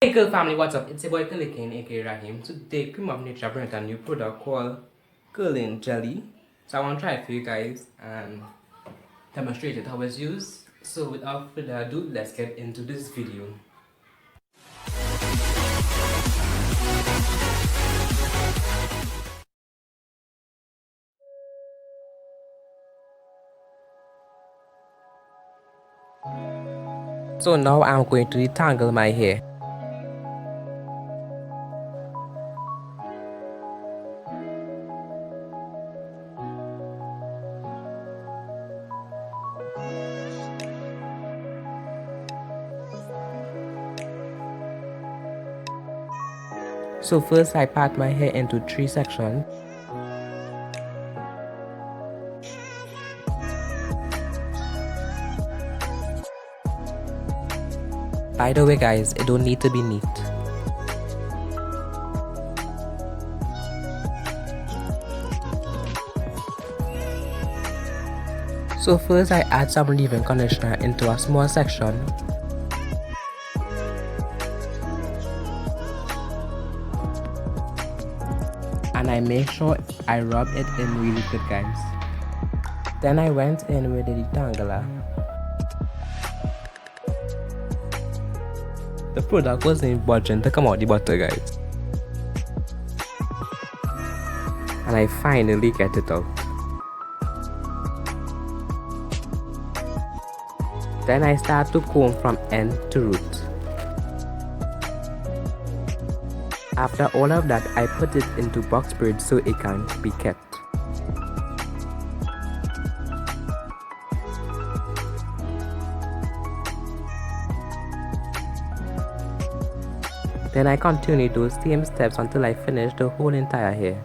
Hey girl family, what's up? It's your boy Kalikin, aka Rahim. Today, Creme of Nature brought a new product called curling jelly. So I want to try it for you guys and demonstrate it how it's used. So without further ado, let's get into this video. So now I'm going to detangle my hair. So first I part my hair into 3 sections. By the way guys, it don't need to be neat. So first I add some leave-in conditioner into a small section. And I make sure I rub it in really good guys. Then I went in with the detangler. The product wasn't budging to come out the bottle guys. And I finally get it out. Then I start to comb from end to root. After all of that, I put it into box braid so it can be kept. Then I continue those same steps until I finish the whole entire hair.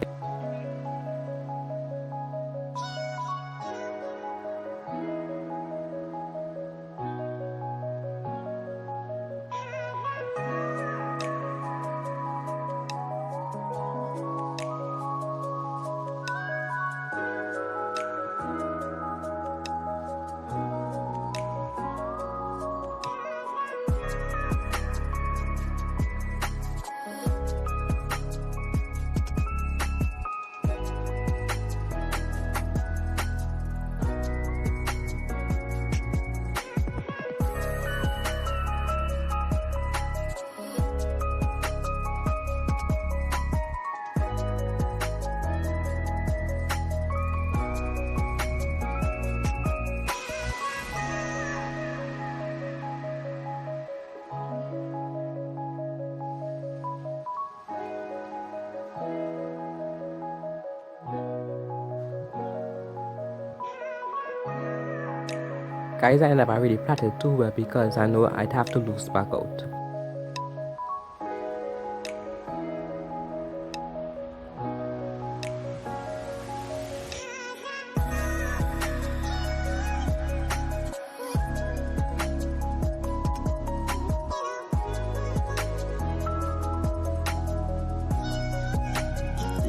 Guys, I never really plaited too well because I know I'd have to lose back out.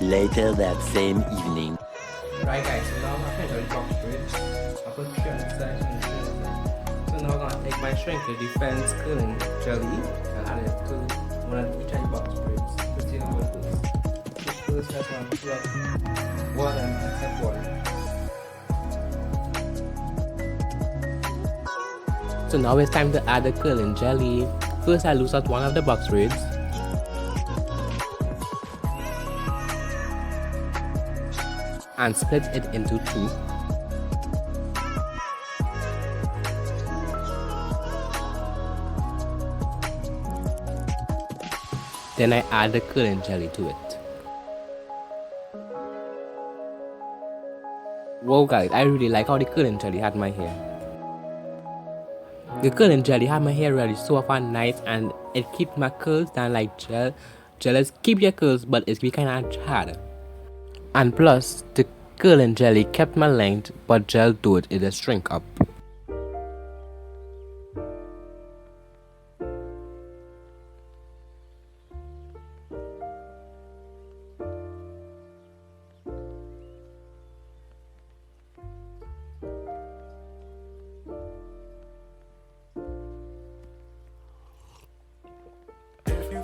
Later that same evening. Right guys, so now I'm finished with box braids. I put 3 on the side and 3 on the side. So now I'm gonna take my Shrinker Defense curling jelly and add it to one of each of the box braids. Let's see how it goes. First, that's one plus one and except one. So now it's time to add the curling jelly. First I loose out one of the box braids. And split it into 2. Then I add the curling jelly to it. Whoa guys, I really like how the curling jelly had my hair. The curling jelly had my hair really soft and nice, and it keeps my curls down like gel. Gel keep your curls, but it's be kind of hard. And plus, the curling jelly kept my length, but gel do it just shrink up.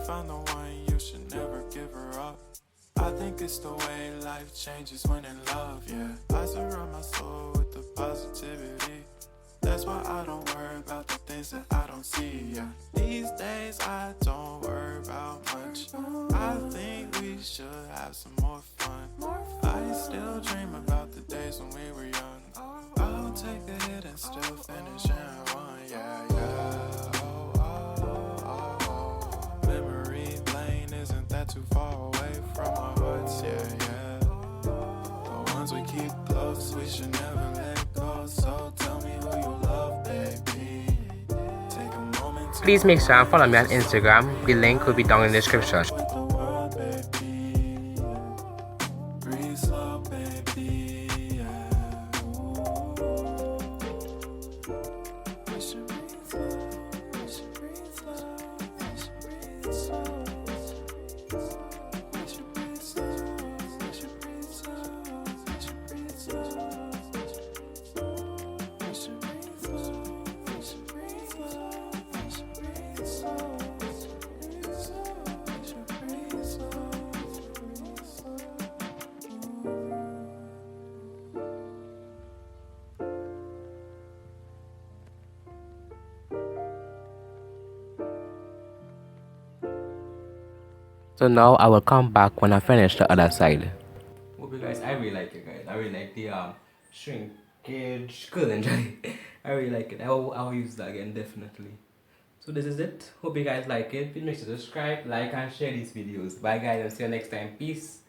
found the one, you should never give her up. I think it's the way life changes when in love, yeah. I surround my soul with the positivity. That's why I don't worry about the things that I don't see, yeah. These days I don't worry about much. I think we should have some more fun. I still dream about the days when we were young. I'll take a hit and still finish and one, yeah, yeah. Memory lane isn't that too far away from our hearts, yeah, yeah. The ones we keep close, we should never let go. So tell me who you love, baby. Take a moment to Please make sure and follow me on Instagram. The link will be down in the description. with the world, baby. Breathe slow, baby, yeah. We should breathe slow, we should breathe slow, we should breathe slow. We should breathe slow, we should breathe slow, we should breathe slow. We should breathe slow, we should breathe slow, we should breathe slow. We should breathe slow, breathe slow. So now I will come back when I finish the other side. Hope you guys, I really like it, guys. I really like the shrinkage curling jelly. I really like it. I'll use that again, definitely. So this is it. Hope you guys like it. Please make sure to subscribe, like, and share these videos. Bye guys, and see you next time. Peace.